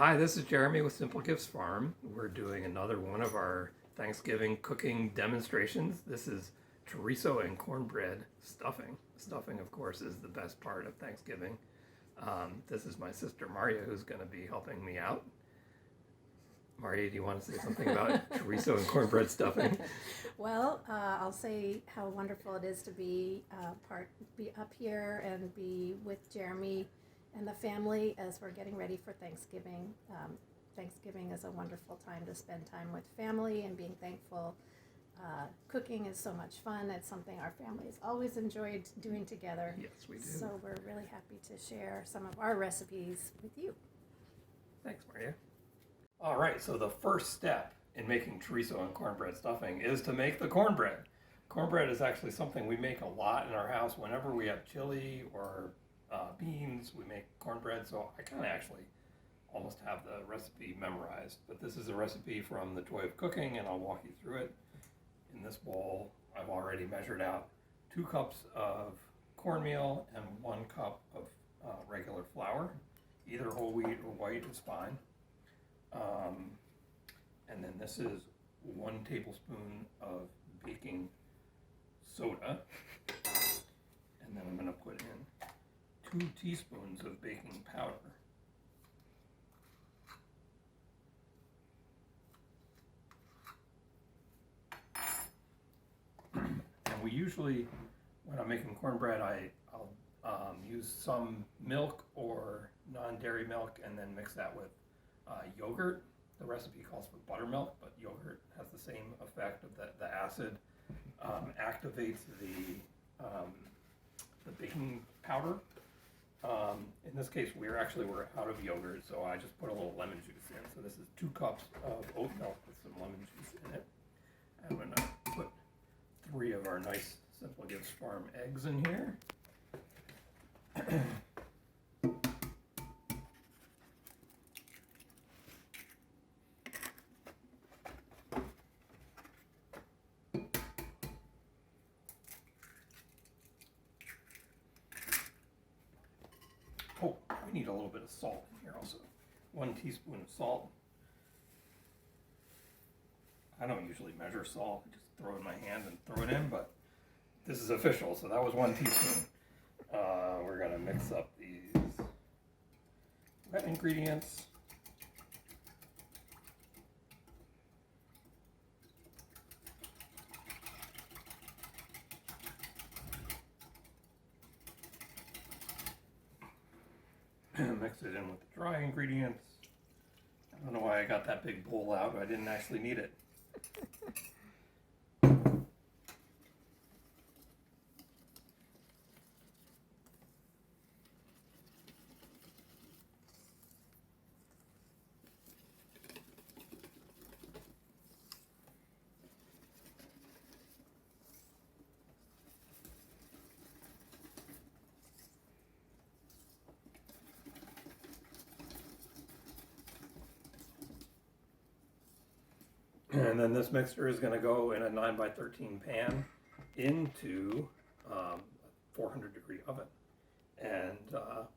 Hi, this is Jeremy with Simple Gifts Farm. We're doing another one of our Thanksgiving cooking demonstrations. This is chorizo and cornbread stuffing. Stuffing, of course, is the best part of Thanksgiving. This is my sister Marya who's going to be helping me out. Marya, do you want to say something about chorizo and cornbread stuffing? Well, I'll say how wonderful it is to be up here and be with Jeremy and the family as we're getting ready for Thanksgiving. Thanksgiving is a wonderful time to spend time with family and being thankful. Cooking is so much fun. It's something our family has always enjoyed doing together. Yes, we do. So we're really happy to share some of our recipes with you. Thanks, Marya. All right, so the first step in making chorizo and cornbread stuffing is to make the cornbread. Cornbread is actually something we make a lot in our house. Whenever we have chili or beans, we make cornbread, so I kind of actually almost have the recipe memorized. But this is a recipe from the Joy of Cooking, and I'll walk you through it. In this bowl, I've already measured out 2 cups of cornmeal and 1 cup of regular flour. Either whole wheat or white is fine. And then this is 1 tablespoon of baking soda. And then I'm going to put in 2 teaspoons of baking powder. And we usually, when I'm making cornbread, I'll use some milk or non-dairy milk and then mix that with yogurt. The recipe calls for buttermilk, but yogurt has the same effect of the acid activates the baking powder. In this case, we're out of yogurt, so I just put a little lemon juice in. So this is 2 cups of oat milk with some lemon juice in it. I'm going to put 3 of our nice Simple Gifts Farm eggs in here. Oh, we need a little bit of salt in here also. 1 teaspoon of salt. I don't usually measure salt, I just throw it in my hand and throw it in, but this is official, so that was 1 teaspoon. We're gonna mix up these wet ingredients. Mix it in with the dry ingredients. I don't know why I got that big bowl out, I didn't actually need it. And then this mixture is going to go in a 9x13 pan into a 400-degree oven. And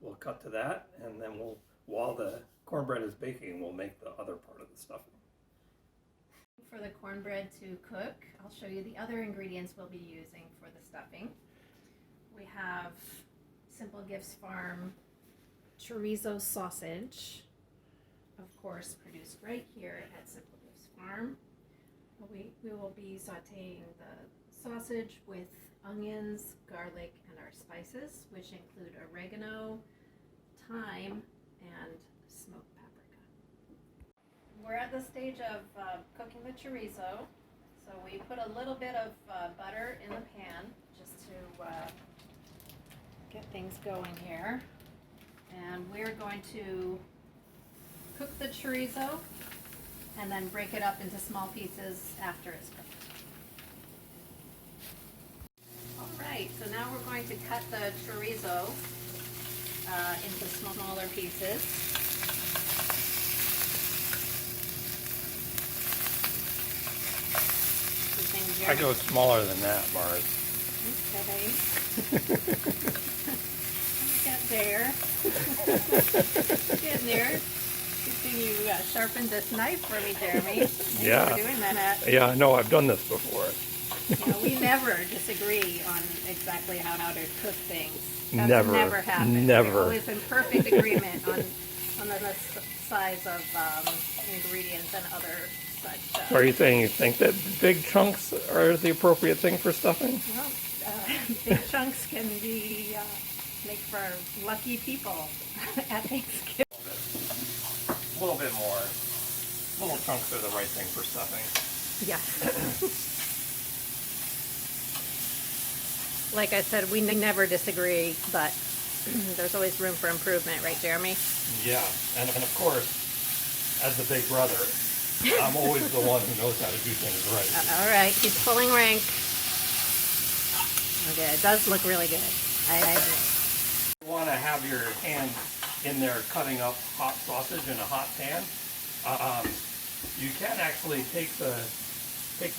we'll cut to that, and then while the cornbread is baking, we'll make the other part of the stuffing. For the cornbread to cook, I'll show you the other ingredients we'll be using for the stuffing. We have Simple Gifts Farm chorizo sausage, of course produced right here at Simple Gifts Farm. We will be sauteing the sausage with onions, garlic, and our spices, which include oregano, thyme, and smoked paprika. We're at the stage of cooking the chorizo, so we put a little bit of butter in the pan just to get things going here. And we're going to cook the chorizo and then break it up into small pieces after it's cooked. All right, so now we're going to cut the chorizo into smaller pieces. I go smaller than that, Mars. Okay. Get there. Getting there. Good thing You sharpened this knife for me, Jeremy. Thanks Yeah. for doing that. Yeah, I know, I've done this before. We never disagree on exactly how to cook things. That's Never, never happened. never. We're always in perfect agreement on the size of ingredients and other such. So are you saying you think that big chunks are the appropriate thing for stuffing? Well, big chunks can be make for lucky people at Thanksgiving. A little bit more. Little chunks are the right thing for stuffing. Yeah. Like I said, we never disagree, but there's always room for improvement, right, Jeremy? Yeah, and of course, as the big brother, I'm always the one who knows how to do things right. All right, he's pulling rank. Okay, it does look really good. I agree. You want to have your hand in there cutting up hot sausage in a hot pan. You can actually take the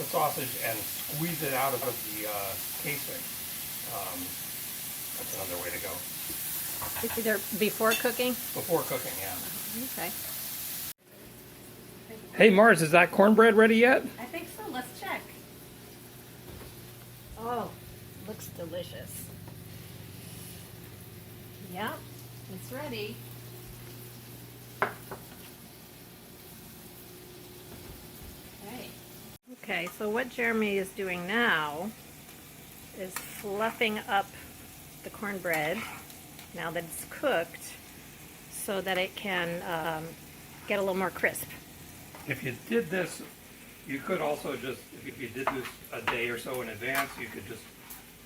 sausage and squeeze it out of the casing. That's another way to go. Either before cooking? Before cooking, yeah. Okay. Hey Mars, is that cornbread ready yet? I think so. Let's check. Oh, looks delicious. Yeah, it's ready. Okay, so what Jeremy is doing now is fluffing up the cornbread now that it's cooked so that it can get a little more crisp. If you did this, you could also just, if you did this a day or so in advance, you could just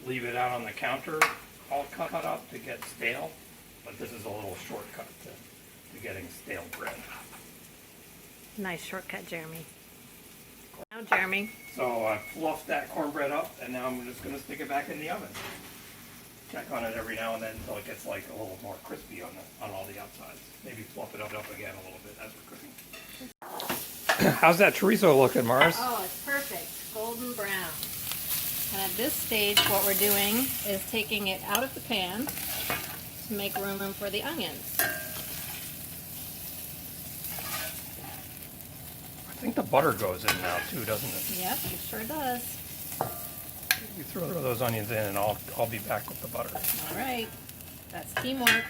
leave it out on the counter all cut up to get stale. But this is a little shortcut to getting stale bread. Nice shortcut, Jeremy. Now, Jeremy. So I fluffed that cornbread up, and now I'm just going to stick it back in the oven. Check on it every now and then until it gets like a little more crispy on all the outsides. Maybe fluff it up again a little bit as we're cooking. How's that chorizo looking, Mars? Oh, it's perfect. Golden brown. And at this stage, what we're doing is taking it out of the pan to make room for the onions. I think the butter goes in now too, doesn't it? Yep, it sure does. You throw those onions in, and I'll be back with the butter. All right, that's teamwork.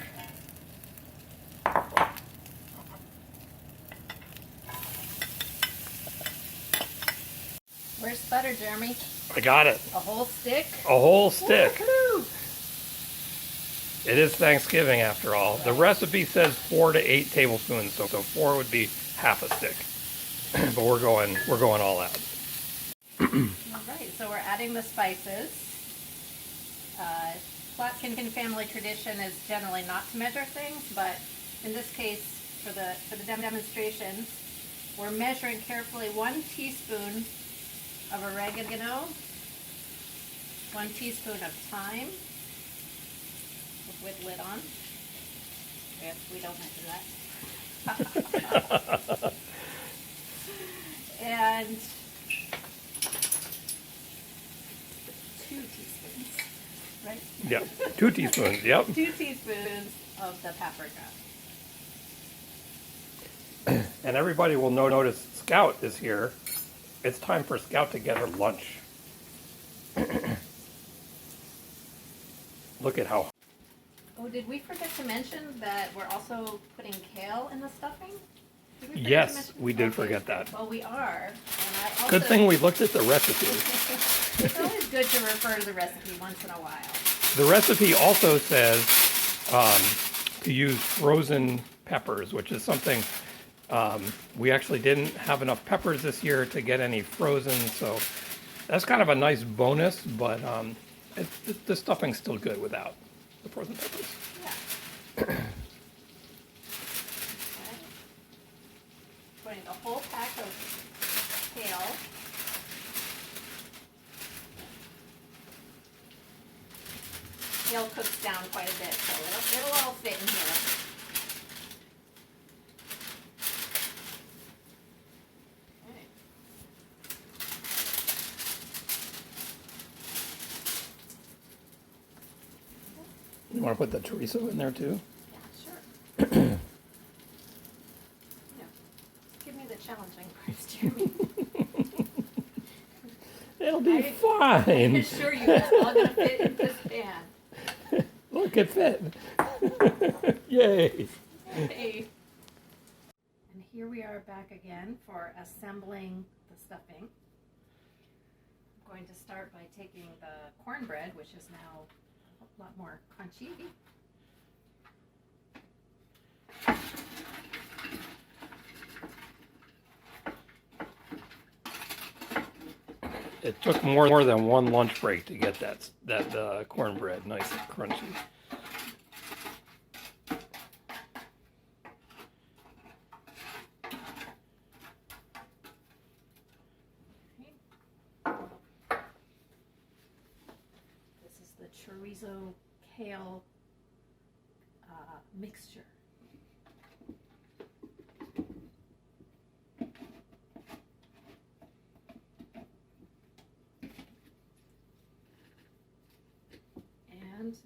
Where's butter, Jeremy? I got it. A whole stick? A whole stick. Woo-hoo! It is Thanksgiving after all. The recipe says 4 to 8 tablespoons, so 4 would be half a stick. But we're going all out. All right, so we're adding the spices. Plotkin family tradition is generally not to measure things, but in this case, for the demonstration, we're measuring carefully 1 teaspoon of oregano, 1 teaspoon of thyme, with lid on. Yes, we don't measure that. And 2 teaspoons, right? Yeah, 2 teaspoons, yep. 2 teaspoons of the paprika. And everybody will notice Scout is here. It's time for Scout to get her lunch. Look at how... Oh, did we forget to mention that we're also putting kale in the stuffing? Did we forget to Yes, mention- we did Okay. forget that. Well, we are. And I also, Good thing we looked at the recipe. It's always good to refer to the recipe once in a while. The recipe also says to use frozen peppers, which is something we actually didn't have enough peppers this year to get any frozen, so that's kind of a nice bonus, but the stuffing's still good without the frozen peppers. Yeah. Okay. Putting the whole pack of kale. Kale cooks down quite a bit, so it'll all fit in here. Okay. You want to put the chorizo in there too? Yeah, sure. Yeah. challenging parts, Jeremy. It'll be I fine. assure you, it's all gonna fit in this pan. Look, it fit. Yay. Hey. And here we are back again for assembling the stuffing. I'm going to start by taking the cornbread, which is now a lot more crunchy. It took more than one lunch break to get that cornbread nice and crunchy. This is the chorizo kale mixture. And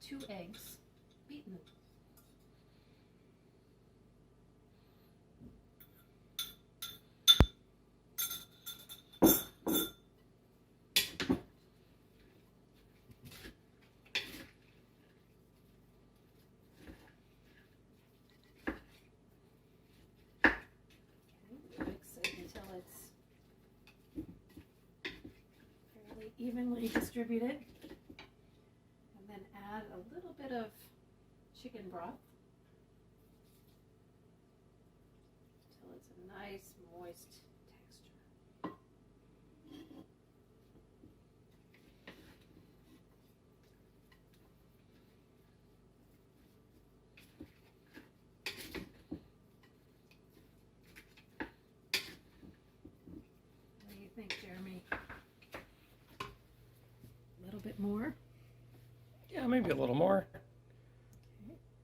2 eggs beaten. Mix it until it's fairly evenly distributed. And then add a little bit of chicken broth until it's a nice moist texture. What do you think, Jeremy? A little bit more? Yeah, maybe a little more.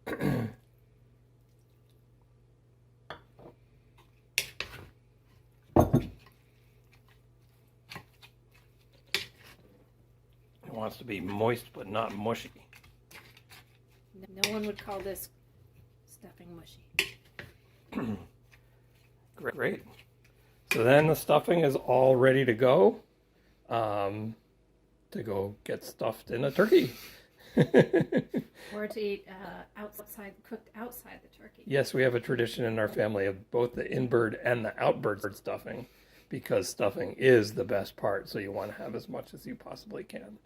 It wants to be moist but not mushy. No one would call this stuffing mushy. Great. So then the stuffing is all ready to go get stuffed in a turkey. Or to eat cooked outside the turkey. Yes, we have a tradition in our family of both the inbird and the outbird stuffing, because stuffing is the best part, so you want to have as much as you possibly can.